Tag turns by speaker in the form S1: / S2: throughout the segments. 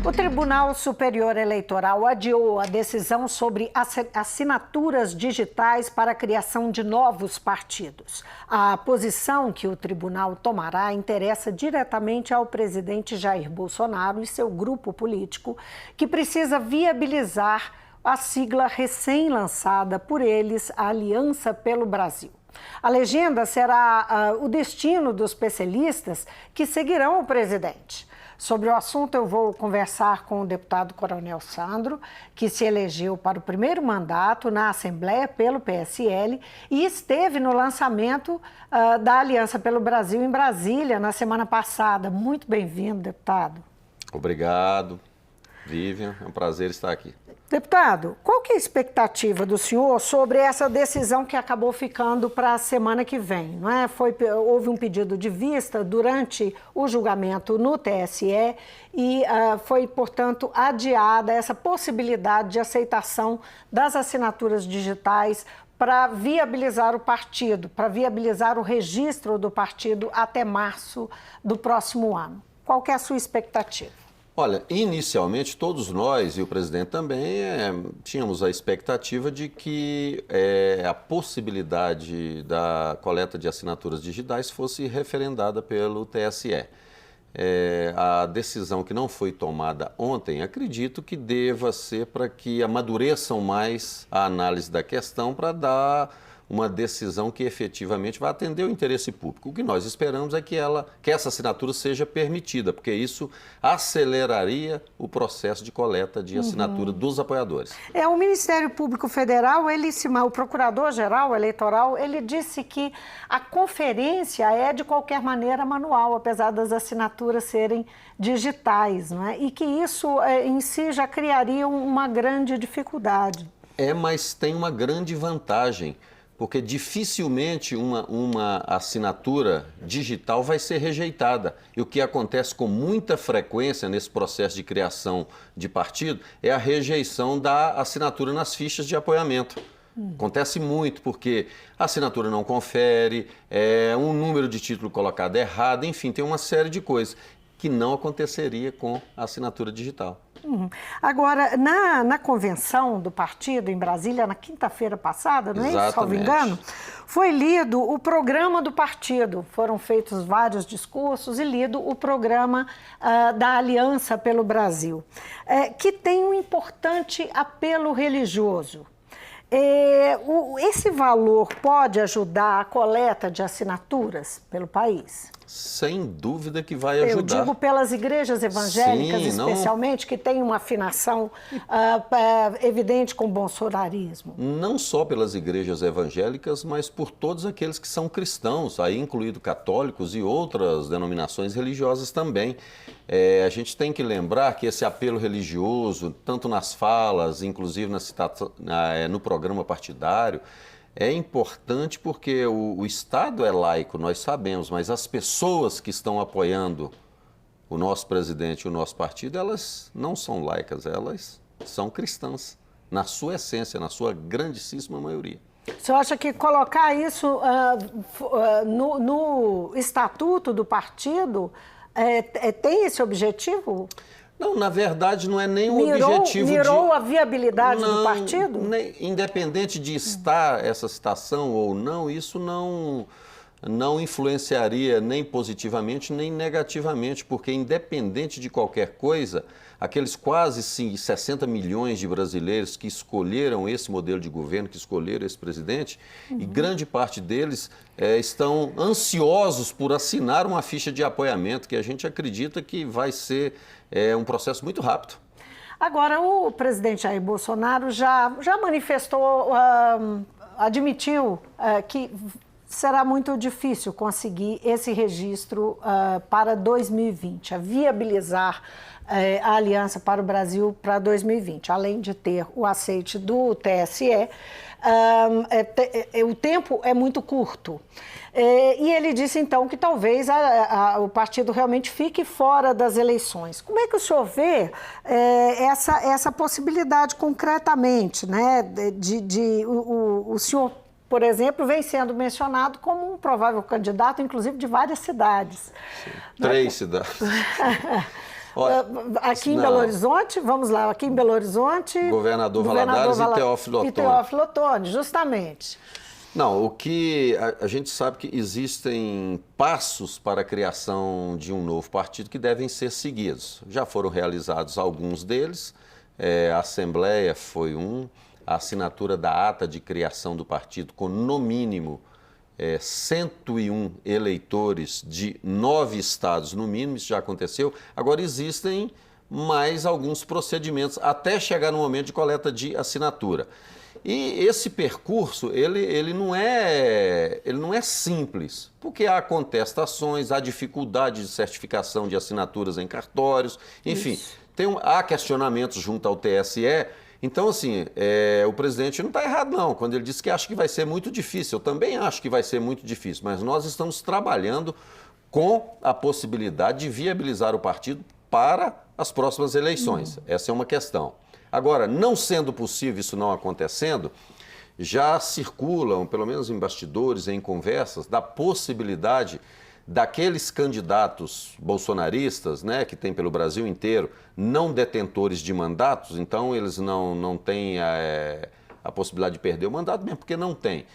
S1: O Tribunal Superior Eleitoral adiou a decisão sobre assinaturas digitais para a criação de novos partidos. A posição que o tribunal tomará interessa diretamente ao presidente Jair Bolsonaro e seu grupo político, que precisa viabilizar a sigla recém-lançada por eles, a Aliança pelo Brasil. A legenda será o destino dos PClistas que seguirão o presidente. Sobre o assunto, eu vou conversar com o deputado Coronel Sandro, que se elegeu para o primeiro mandato na Assembleia pelo PSL e esteve no lançamento da Aliança pelo Brasil em Brasília na semana passada. Muito bem-vindo, deputado.
S2: Obrigado, Vivian. É um prazer estar aqui.
S1: Deputado, qual que é a expectativa do senhor sobre essa decisão que acabou ficando para a semana que vem? Não é? Houve um pedido de vista durante o julgamento no TSE e foi, portanto, adiada essa possibilidade de aceitação das assinaturas digitais para viabilizar o partido, para viabilizar o registro do partido até março do próximo ano. Qual que é a sua expectativa?
S2: Olha, inicialmente todos nós e o presidente também tínhamos a expectativa de que a possibilidade da coleta de assinaturas digitais fosse referendada pelo TSE. A decisão que não foi tomada ontem, acredito que deva ser para que amadureçam mais a análise da questão para dar uma decisão que efetivamente vai atender o interesse público. O que nós esperamos é que essa assinatura seja permitida, porque isso aceleraria o processo de coleta de assinatura dos apoiadores.
S1: O Ministério Público Federal, o Procurador-Geral Eleitoral, ele disse que a conferência é de qualquer maneira manual, apesar das assinaturas serem digitais, não é? E que isso em si já criaria uma grande dificuldade.
S2: Mas tem uma grande vantagem, porque dificilmente uma assinatura digital vai ser rejeitada. E o que acontece com muita frequência nesse processo de criação de partido é a rejeição da assinatura nas fichas de apoiamento. Acontece muito, porque a assinatura não confere, um número de título colocado errado, enfim, tem uma série de coisas que não aconteceria com a assinatura digital.
S1: Agora, na convenção do partido em Brasília, na quinta-feira passada, não é isso? Salvo engano, foi lido o programa do partido. Foram feitos vários discursos e lido o programa da Aliança pelo Brasil, que tem um importante apelo religioso. Esse valor pode ajudar a coleta de assinaturas pelo país?
S2: Sem dúvida que vai ajudar.
S1: Eu digo pelas igrejas evangélicas, especialmente, que tem uma afinação evidente com o bolsonarismo.
S2: Não só pelas igrejas evangélicas, mas por todos aqueles que são cristãos, aí incluído católicos e outras denominações religiosas também. A gente tem que lembrar que esse apelo religioso, tanto nas falas, inclusive no programa partidário, é importante porque o Estado é laico, nós sabemos, mas as pessoas que estão apoiando o nosso presidente e o nosso partido, elas não são laicas, elas são cristãs, na sua essência, na sua grandíssima maioria.
S1: O senhor acha que colocar isso no estatuto do partido tem esse objetivo?
S2: Não, na verdade, não é nem um objetivo
S1: mirou a viabilidade do partido?
S2: Independente de estar essa citação ou não, isso não influenciaria nem positivamente nem negativamente, porque independente de qualquer coisa, aqueles quase 60 milhões de brasileiros que escolheram esse modelo de governo, que escolheram esse presidente, e grande parte deles estão ansiosos por assinar uma ficha de apoiamento, que a gente acredita que vai ser um processo muito rápido.
S1: Agora, o presidente Jair Bolsonaro já manifestou, admitiu que será muito difícil conseguir esse registro para 2020, a viabilizar a Aliança para o Brasil para 2020, além de ter o aceite do TSE, o tempo é muito curto. E ele disse, então, que talvez o partido realmente fique fora das eleições. Como é que o senhor vê essa possibilidade concretamente, né? O senhor, por exemplo, vem sendo mencionado como um provável candidato, inclusive de várias cidades.
S2: Sim, 3 cidades.
S1: Aqui em Belo Horizonte, vamos lá, aqui em Belo Horizonte...
S2: Governador Valadares e Teófilo Otoni.
S1: E Teófilo Otoni, justamente.
S2: Não, o que a gente sabe que existem passos para a criação de um novo partido que devem ser seguidos. Já foram realizados alguns deles, a Assembleia foi a assinatura da ata de criação do partido com, no mínimo, 101 eleitores de 9 estados, no mínimo, isso já aconteceu. Agora, existem mais alguns procedimentos até chegar no momento de coleta de assinatura. E esse percurso, ele não é simples, porque há contestações, há dificuldade de certificação de assinaturas em cartórios, enfim, há questionamentos junto ao TSE. Então, assim, o presidente não está errado, não, quando ele disse que acha que vai ser muito difícil. Eu também acho que vai ser muito difícil, mas nós estamos trabalhando com a possibilidade de viabilizar o partido para as próximas eleições. Essa é uma questão. Agora, não sendo possível isso não acontecendo, já circulam, pelo menos em bastidores, em conversas, da possibilidade daqueles candidatos bolsonaristas, né, que tem pelo Brasil inteiro, não detentores de mandatos, então eles não têm a possibilidade de perder o mandato, mesmo porque não tem,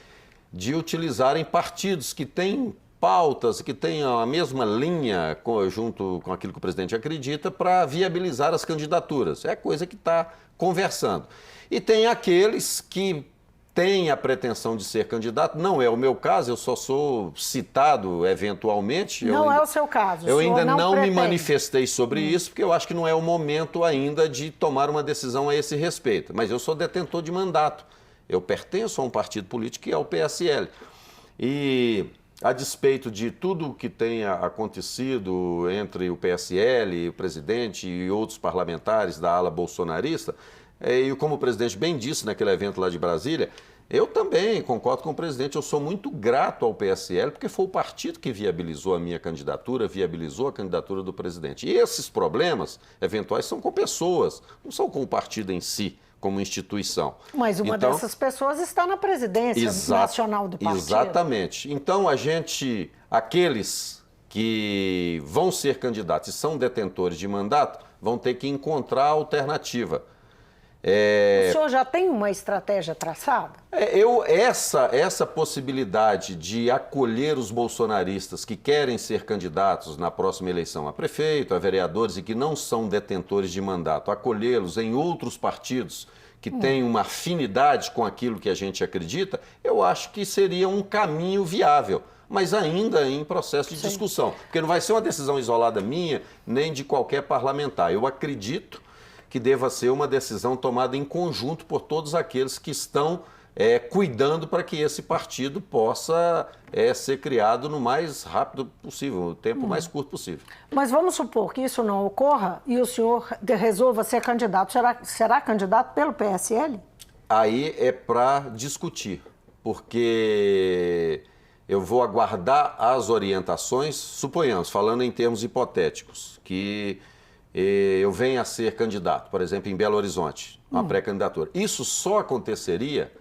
S2: de utilizarem partidos que têm pautas, que tenham a mesma linha junto com aquilo que o presidente acredita para viabilizar as candidaturas. É coisa que está conversando. E tem aqueles que têm a pretensão de ser candidato, não é o meu caso, eu só sou citado eventualmente.
S1: Não é o seu caso.
S2: Eu ainda não me manifestei sobre isso, porque eu acho que não é o momento ainda de tomar uma decisão a esse respeito. Mas eu sou detentor de mandato. Eu pertenço a um partido político que é o PSL. E, a despeito de tudo o que tenha acontecido entre o PSL, o presidente e outros parlamentares da ala bolsonarista, e como o presidente bem disse naquele evento lá de Brasília, eu também concordo com o presidente, eu sou muito grato ao PSL, porque foi o partido que viabilizou a minha candidatura, viabilizou a candidatura do presidente. E esses problemas eventuais são com pessoas, não são com o partido em si, como instituição.
S1: Mas uma dessas pessoas está na presidência nacional do partido.
S2: Exatamente. Então, aqueles que vão ser candidatos e são detentores de mandato, vão ter que encontrar alternativa.
S1: O senhor já tem uma estratégia traçada?
S2: Essa possibilidade de acolher os bolsonaristas que querem ser candidatos na próxima eleição a prefeito, a vereadores e que não são detentores de mandato, acolhê-los em outros partidos que têm uma afinidade com aquilo que a gente acredita, eu acho que seria um caminho viável, mas ainda em processo de discussão, porque não vai ser uma decisão isolada minha, nem de qualquer parlamentar. Eu acredito que deva ser uma decisão tomada em conjunto por todos aqueles que estão cuidando para que esse partido possa ser criado no mais rápido possível, no tempo mais curto possível.
S1: Mas vamos supor que isso não ocorra e o senhor resolva ser candidato. Será candidato pelo PSL?
S2: Aí é para discutir, porque eu vou aguardar as orientações, suponhamos, falando em termos hipotéticos, que eu venha a ser candidato, por exemplo, em Belo Horizonte, uma pré-candidatura. Isso só aconteceria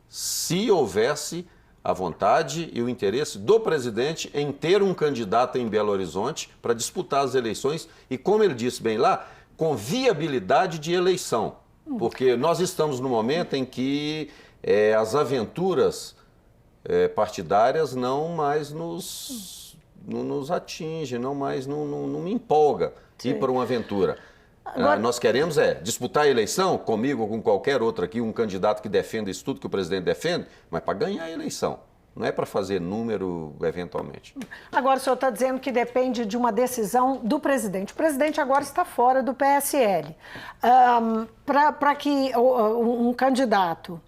S2: se houvesse a vontade e o interesse do presidente em ter um candidato em Belo Horizonte para disputar as eleições e, como ele disse bem lá, com viabilidade de eleição. Porque nós estamos no momento em que as aventuras partidárias não mais nos atingem, não mais não me empolga ir para uma aventura. Agora, nós queremos disputar a eleição comigo ou com qualquer outro aqui, um candidato que defenda isso tudo que o presidente defende, mas para ganhar a eleição, não é para fazer número eventualmente.
S1: Agora o senhor está dizendo que depende de uma decisão do presidente. O presidente agora está fora do PSL. Para que um candidato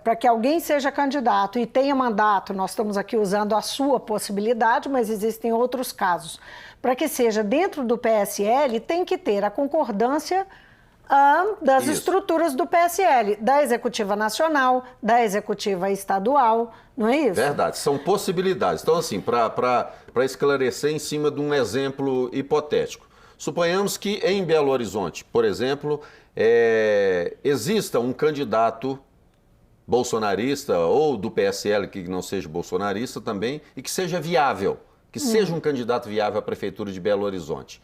S1: para que alguém seja candidato e tenha mandato, nós estamos aqui usando a sua possibilidade, mas existem outros casos. Para que seja dentro do PSL, tem que ter a concordância das estruturas do PSL, da Executiva Nacional, da Executiva Estadual, não é isso?
S2: Verdade, são possibilidades. Então, assim, para esclarecer em cima de um exemplo hipotético, suponhamos que em Belo Horizonte, por exemplo, exista um candidato bolsonarista ou do PSL que não seja bolsonarista também e que seja viável, que seja um candidato viável à Prefeitura de Belo Horizonte.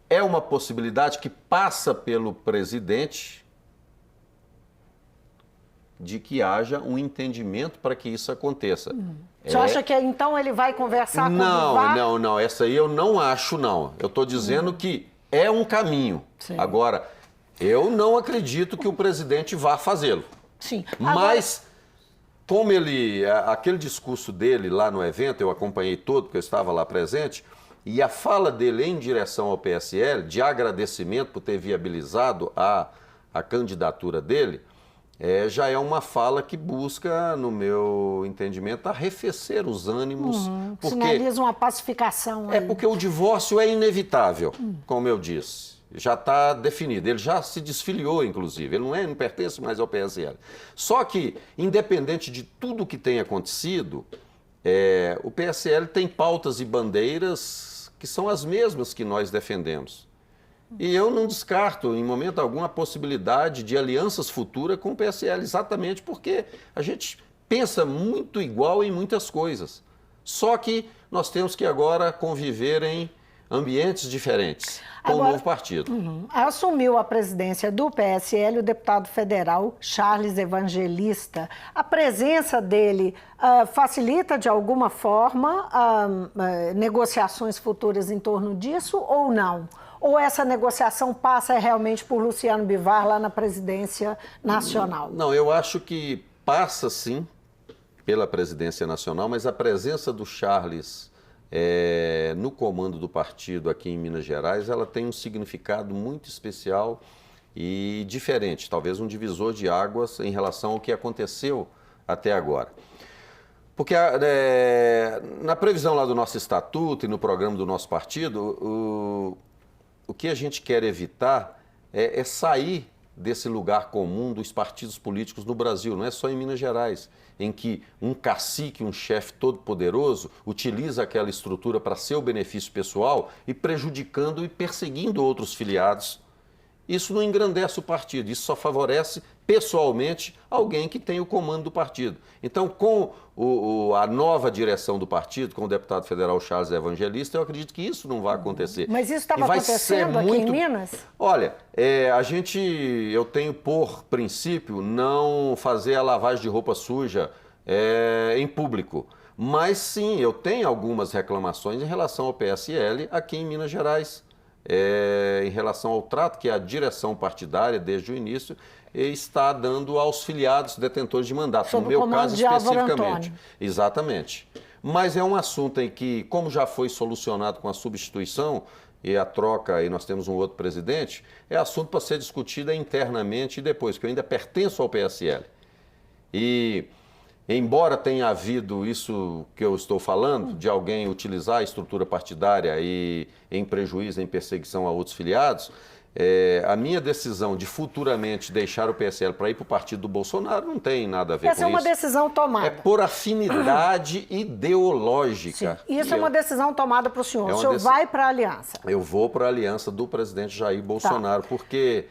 S2: É uma possibilidade que passa pelo presidente de que haja um entendimento para que isso aconteça.
S1: Você acha que então ele vai conversar com o Bivar?
S2: Não, essa aí eu não acho, não. Eu estou dizendo que é um caminho.
S1: Sim.
S2: Agora, eu não acredito que o presidente vá fazê-lo.
S1: Sim.
S2: Mas, como aquele discurso dele lá no evento, eu acompanhei todo, porque eu estava lá presente, e a fala dele em direção ao PSL, de agradecimento por ter viabilizado a candidatura dele, já é uma fala que busca, no meu entendimento, arrefecer os ânimos.
S1: Sinaliza uma pacificação.
S2: É porque o divórcio é inevitável, como eu disse. Já está definido. Ele já se desfiliou, inclusive. Ele não pertence mais ao PSL. Só que, independente de tudo que tem acontecido, o PSL tem pautas e bandeiras que são as mesmas que nós defendemos. E eu não descarto, em momento algum, a possibilidade de alianças futuras com o PSL, exatamente porque a gente pensa muito igual em muitas coisas. Só que nós temos que agora conviver em ambientes diferentes com o novo partido.
S1: Assumiu a presidência do PSL o deputado federal Charles Evangelista. A presença dele facilita de alguma forma negociações futuras em torno disso ou não? Ou essa negociação passa realmente por Luciano Bivar lá na presidência nacional?
S2: Não, eu acho que passa sim pela presidência nacional, mas a presença do Charles no comando do partido aqui em Minas Gerais, ela tem um significado muito especial e diferente, talvez um divisor de águas em relação ao que aconteceu até agora. Porque na previsão lá do nosso estatuto e no programa do nosso partido, o que a gente quer evitar é sair desse lugar comum dos partidos políticos no Brasil, não é só em Minas Gerais, em que um cacique, um chefe todo-poderoso, utiliza aquela estrutura para seu benefício pessoal e prejudicando e perseguindo outros filiados. Isso não engrandece o partido, isso só favorece pessoalmente alguém que tem o comando do partido. Então, com a nova direção do partido, com o deputado federal Charles Evangelista, eu acredito que isso não vai acontecer.
S1: Mas isso estava acontecendo aqui em Minas?
S2: Olha, eu tenho por princípio não fazer a lavagem de roupa suja em público. Mas sim, eu tenho algumas reclamações em relação ao PSL aqui em Minas Gerais. Em relação ao trato que a direção partidária, desde o início, está dando aos filiados detentores de mandato,
S1: sob
S2: no meu caso
S1: de Álvaro
S2: especificamente.
S1: Antônio.
S2: Exatamente. Mas é um assunto em que, como já foi solucionado com a substituição e a troca, e nós temos um outro presidente, é assunto para ser discutido internamente e depois, que eu ainda pertenço ao PSL. E embora tenha havido isso que eu estou falando, de alguém utilizar a estrutura partidária e em prejuízo, em perseguição a outros filiados, a minha decisão de futuramente deixar o PSL para ir para o partido do Bolsonaro não tem nada a ver com isso.
S1: Essa é uma decisão tomada.
S2: É por afinidade ideológica.
S1: Sim. Isso é uma decisão tomada para o senhor. O senhor vai para a aliança?
S2: Eu vou para a aliança do presidente Jair Bolsonaro, porque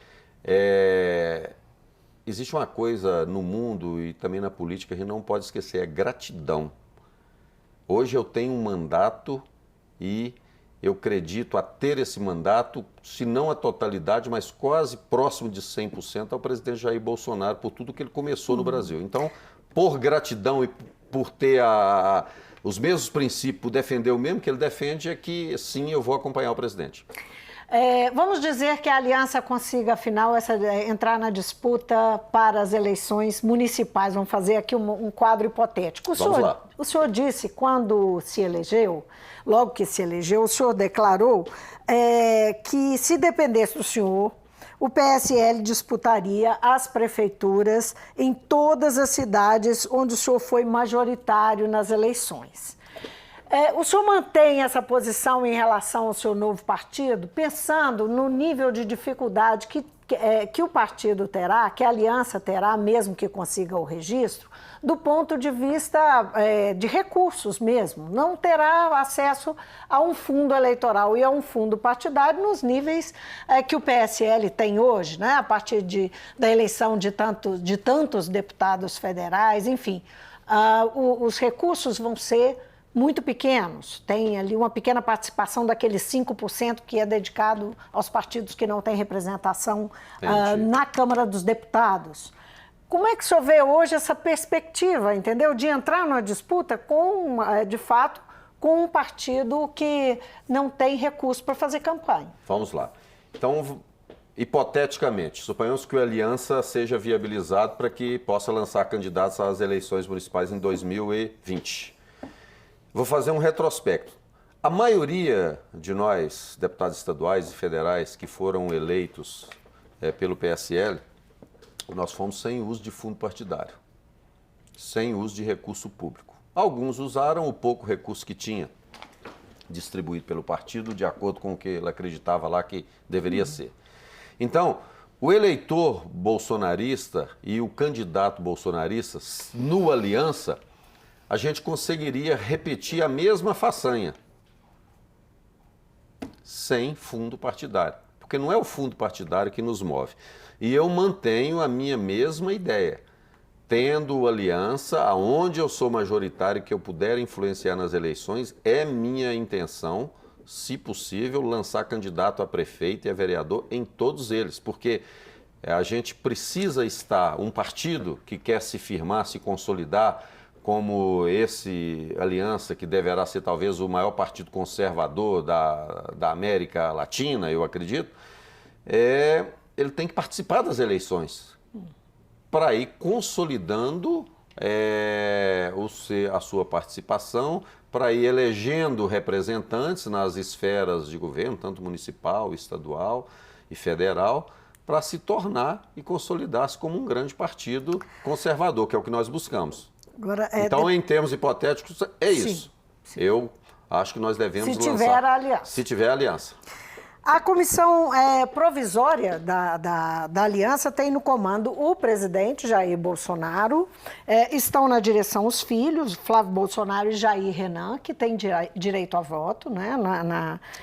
S2: existe uma coisa no mundo e também na política que a gente não pode esquecer, é gratidão. Hoje eu tenho um mandato e eu acredito a ter esse mandato, se não a totalidade, mas quase próximo de 100% ao presidente Jair Bolsonaro, por tudo que ele começou no Brasil. Então, por gratidão e por ter os mesmos princípios, por defender o mesmo que ele defende, é que sim, eu vou acompanhar o presidente.
S1: Vamos dizer que a aliança consiga, afinal, entrar na disputa para as eleições municipais. Vamos fazer aqui um quadro hipotético. O senhor disse, quando se elegeu, logo que se elegeu, o senhor declarou que, se dependesse do senhor, o PSL disputaria as prefeituras em todas as cidades onde o senhor foi majoritário nas eleições. O senhor mantém essa posição em relação ao seu novo partido, pensando no nível de dificuldade que o partido terá, que a aliança terá, mesmo que consiga o registro, do ponto de vista de recursos mesmo? Não terá acesso a um fundo eleitoral e a um fundo partidário nos níveis que o PSL tem hoje, né? A partir da eleição de tantos deputados federais, enfim. Os recursos vão ser muito pequenos, tem ali uma pequena participação daqueles 5% que é dedicado aos partidos que não têm representação na Câmara dos Deputados. Como é que o senhor vê hoje essa perspectiva, entendeu? De entrar numa disputa com, de fato, com um partido que não tem recurso para fazer campanha?
S2: Vamos lá. Então, hipoteticamente, suponhamos que o Aliança seja viabilizado para que possa lançar candidatos às eleições municipais em 2020. Vou fazer um retrospecto. A maioria de nós, deputados estaduais e federais, que foram eleitos pelo PSL, nós fomos sem uso de fundo partidário, sem uso de recurso público. Alguns usaram o pouco recurso que tinha, distribuído pelo partido, de acordo com o que ele acreditava lá que deveria ser. Então, o eleitor bolsonarista e o candidato bolsonarista, no Aliança, a gente conseguiria repetir a mesma façanha, sem fundo partidário. Porque não é o fundo partidário que nos move. E eu mantenho a minha mesma ideia. Tendo aliança, aonde eu sou majoritário e que eu puder influenciar nas eleições, é minha intenção, se possível, lançar candidato a prefeito e a vereador em todos eles. Porque a gente precisa estar, um partido que quer se firmar, se consolidar, como esse Aliança, que deverá ser talvez o maior partido conservador da América Latina, eu acredito, ele tem que participar das eleições para ir consolidando a sua participação, para ir elegendo representantes nas esferas de governo, tanto municipal, estadual e federal, para se tornar e consolidar-se como um grande partido conservador, que é o que nós buscamos.
S1: Agora,
S2: então, em termos hipotéticos, é isso.
S1: Sim.
S2: Eu acho que nós devemos lançar.
S1: Se tiver aliança.
S2: Se tiver aliança.
S1: A comissão provisória da Aliança tem no comando o presidente Jair Bolsonaro, estão na direção os filhos, Flávio Bolsonaro e Jair Renan, que têm direito a voto, né,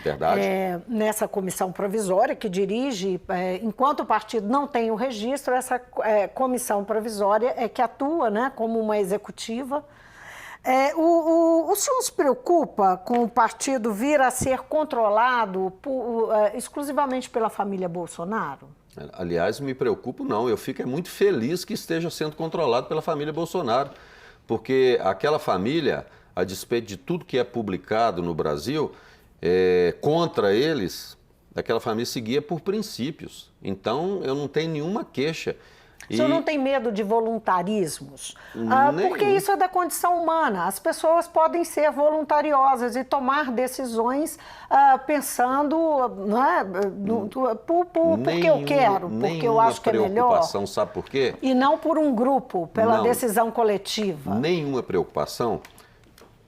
S2: Verdade.
S1: Nessa comissão provisória que dirige, enquanto o partido não tem o registro, essa comissão provisória é que atua, né, como uma executiva. O senhor se preocupa com o partido vir a ser controlado exclusivamente pela família Bolsonaro?
S2: Aliás, me preocupo não, eu fico muito feliz que esteja sendo controlado pela família Bolsonaro, porque aquela família, a despeito de tudo que é publicado no Brasil, contra eles, aquela família seguia por princípios. Então, eu não tenho nenhuma queixa.
S1: O senhor não tem medo de voluntarismos? Porque isso é da condição humana. As pessoas podem ser voluntariosas e tomar decisões pensando, né, porque eu quero, porque eu acho que é melhor.
S2: Sabe por quê?
S1: E não por um grupo, pela decisão coletiva.
S2: Nenhuma preocupação,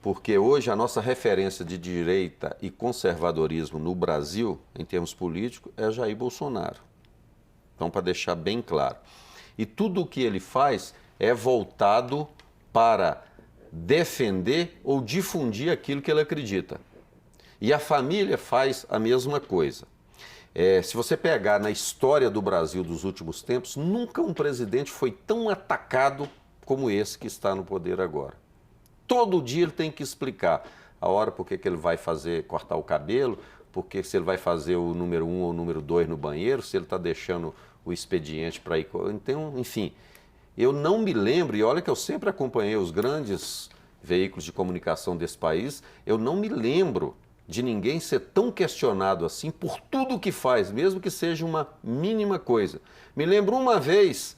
S2: porque hoje a nossa referência de direita e conservadorismo no Brasil, em termos políticos, é Jair Bolsonaro. Então, para deixar bem claro. E tudo o que ele faz é voltado para defender ou difundir aquilo que ele acredita. E a família faz a mesma coisa. Se você pegar na história do Brasil dos últimos tempos, nunca um presidente foi tão atacado como esse que está no poder agora. Todo dia ele tem que explicar a hora por que ele vai cortar o cabelo, porque se ele vai fazer o número 1 ou o número 2 no banheiro, se ele está deixando o expediente para ir... Então, enfim, eu não me lembro, e olha que eu sempre acompanhei os grandes veículos de comunicação desse país, eu não me lembro de ninguém ser tão questionado assim por tudo o que faz, mesmo que seja uma mínima coisa. Me lembro uma vez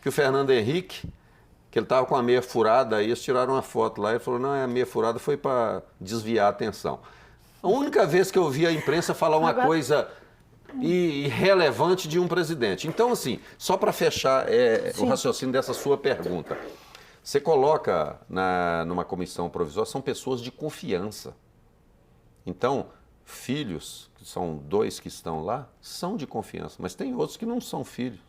S2: que o Fernando Henrique, que ele estava com a meia furada, aí eles tiraram uma foto lá e ele falou, não, a meia furada foi para desviar a atenção. A única vez que eu vi a imprensa falar uma coisa irrelevante de um presidente. Então, assim, só para fechar o raciocínio dessa sua pergunta, você coloca numa comissão provisória, são pessoas de confiança. Então, filhos, que são 2 que estão lá, são de confiança, mas tem outros que não são filhos.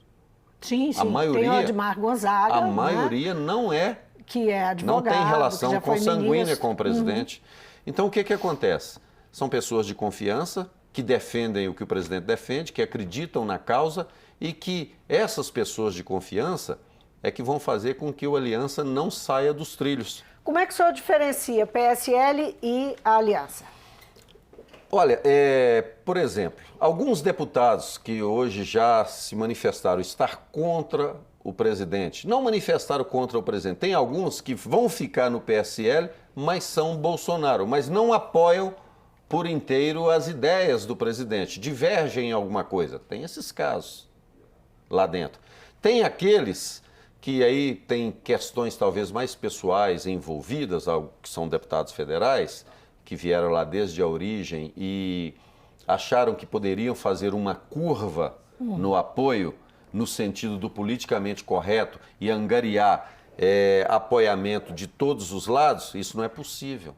S1: Sim,
S2: a maioria,
S1: tem o Admar Gonzaga,
S2: a maioria não é,
S1: que é advogado,
S2: não tem relação consanguínea com o presidente.
S1: Uhum.
S2: Então, o que acontece? São pessoas de confiança, que defendem o que o presidente defende, que acreditam na causa e que essas pessoas de confiança é que vão fazer com que o Aliança não saia dos trilhos.
S1: Como é que o senhor diferencia PSL e a aliança?
S2: Olha, por exemplo, alguns deputados que hoje já se manifestaram estar contra o presidente, não manifestaram contra o presidente. Tem alguns que vão ficar no PSL, mas são Bolsonaro, mas não apoiam por inteiro as ideias do presidente, divergem em alguma coisa. Tem esses casos lá dentro. Tem aqueles que aí tem questões talvez mais pessoais envolvidas, que são deputados federais, que vieram lá desde a origem e acharam que poderiam fazer uma curva no apoio, no sentido do politicamente correto e angariar apoiamento de todos os lados. Isso não é possível.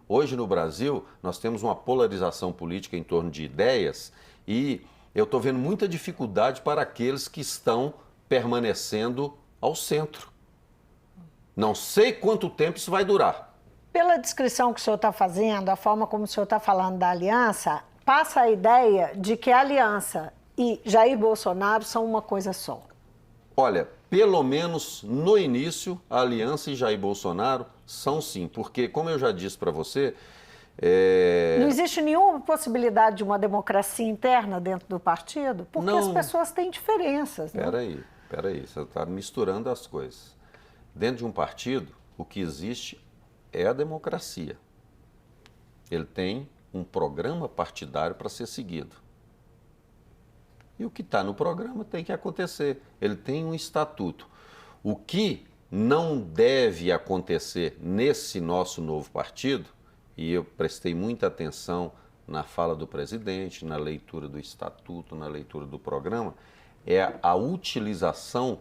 S2: Hoje no Brasil nós temos uma polarização política em torno de ideias e eu estou vendo muita dificuldade para aqueles que estão permanecendo ao centro. Não sei quanto tempo isso vai durar.
S1: Pela descrição que o senhor está fazendo, a forma como o senhor está falando da aliança, passa a ideia de que a aliança e Jair Bolsonaro são uma coisa só.
S2: Olha, pelo menos no início, a aliança e Jair Bolsonaro são sim, porque, como eu já disse para você...
S1: Não existe nenhuma possibilidade de uma democracia interna dentro do partido? Porque as pessoas têm diferenças.
S2: Peraí, você está misturando as coisas. Dentro de um partido, o que existe é a democracia. Ele tem um programa partidário para ser seguido. E o que está no programa tem que acontecer. Ele tem um estatuto. O que não deve acontecer nesse nosso novo partido, e eu prestei muita atenção na fala do presidente, na leitura do estatuto, na leitura do programa, é a utilização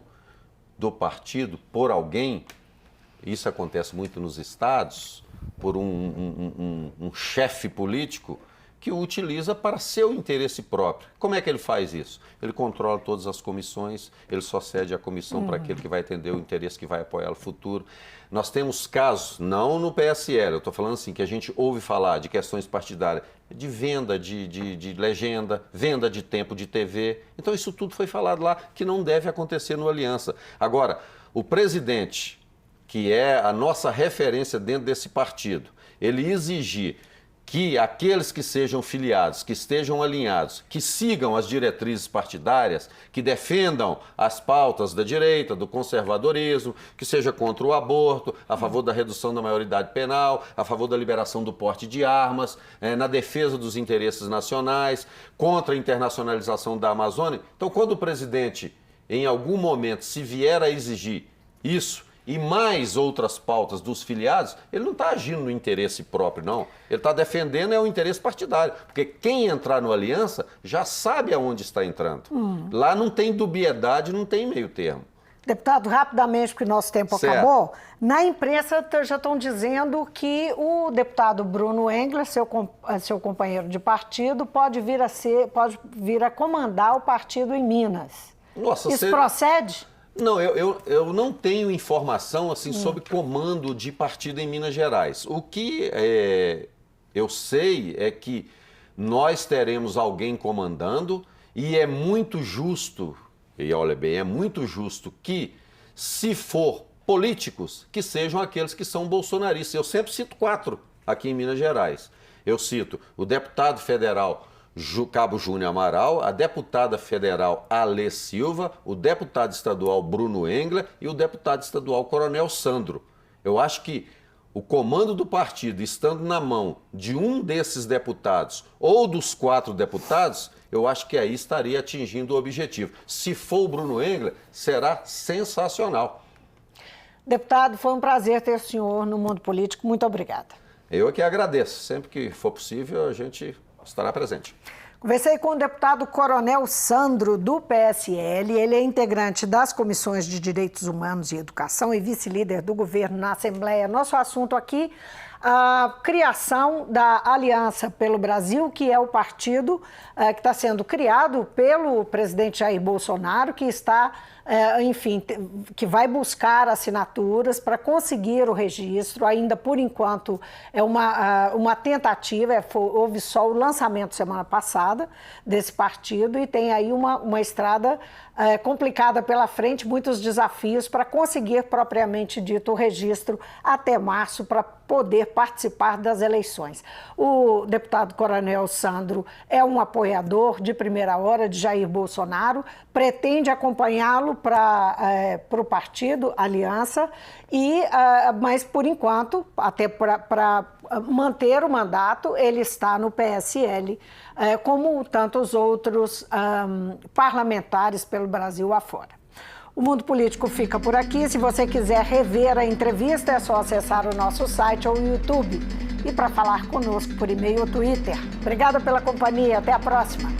S2: do partido por alguém. Isso acontece muito nos estados, por um chefe político que o utiliza para seu interesse próprio. Como é que ele faz isso? Ele controla todas as comissões, ele só cede a comissão para aquele que vai atender o interesse que vai apoiar no futuro. Nós temos casos, não no PSL, eu estou falando assim, que a gente ouve falar de questões partidárias, de venda de legenda, venda de tempo de TV. Então isso tudo foi falado lá que não deve acontecer no Aliança. Agora, o presidente, que é a nossa referência dentro desse partido, ele exigir que aqueles que sejam filiados, que estejam alinhados, que sigam as diretrizes partidárias, que defendam as pautas da direita, do conservadorismo, que seja contra o aborto, a favor da redução da maioridade penal, a favor da liberação do porte de armas, na defesa dos interesses nacionais, contra a internacionalização da Amazônia. Então, quando o presidente, em algum momento, se vier a exigir isso, e mais outras pautas dos filiados, ele não está agindo no interesse próprio, não. Ele está defendendo o interesse partidário. Porque quem entrar no Aliança já sabe aonde está entrando. Lá não tem dubiedade, não tem meio termo.
S1: Deputado, rapidamente, porque nosso tempo acabou, na imprensa já estão dizendo que o deputado Bruno Engler, seu companheiro de partido, pode vir a comandar o partido em Minas.
S2: Nossa,
S1: isso procede?
S2: Não, eu não tenho informação assim, sobre comando de partido em Minas Gerais. O que eu sei é que nós teremos alguém comandando e é muito justo, e olha bem, é muito justo que, se for políticos, que sejam aqueles que são bolsonaristas. Eu sempre cito 4 aqui em Minas Gerais. Eu cito o deputado federal Cabo Júnior Amaral, a deputada federal Alê Silva, o deputado estadual Bruno Engler e o deputado estadual Coronel Sandro. Eu acho que o comando do partido, estando na mão de um desses deputados ou dos 4 deputados, eu acho que aí estaria atingindo o objetivo. Se for o Bruno Engler, será sensacional.
S1: Deputado, foi um prazer ter o senhor no mundo político. Muito obrigada.
S2: Eu que agradeço. Sempre que for possível, a gente estará presente.
S1: Conversei com o deputado Coronel Sandro, do PSL. Ele é integrante das Comissões de Direitos Humanos e Educação e vice-líder do governo na Assembleia. Nosso assunto aqui, a criação da Aliança pelo Brasil, que é o partido que está sendo criado pelo presidente Jair Bolsonaro, que está, enfim, que vai buscar assinaturas para conseguir o registro. Ainda, por enquanto, é uma tentativa, houve só o lançamento semana passada. passada desse partido e tem aí uma estrada complicada pela frente, muitos desafios para conseguir propriamente dito o registro até março para poder participar das eleições. O deputado Coronel Sandro é um apoiador de primeira hora de Jair Bolsonaro, pretende acompanhá-lo para o partido, Aliança, mas por enquanto, até para manter o mandato, ele está no PSL, como tantos outros parlamentares pelo Brasil afora. O Mundo Político fica por aqui. Se você quiser rever a entrevista, é só acessar o nosso site ou o YouTube. E para falar conosco por e-mail ou Twitter. Obrigada pela companhia. Até a próxima.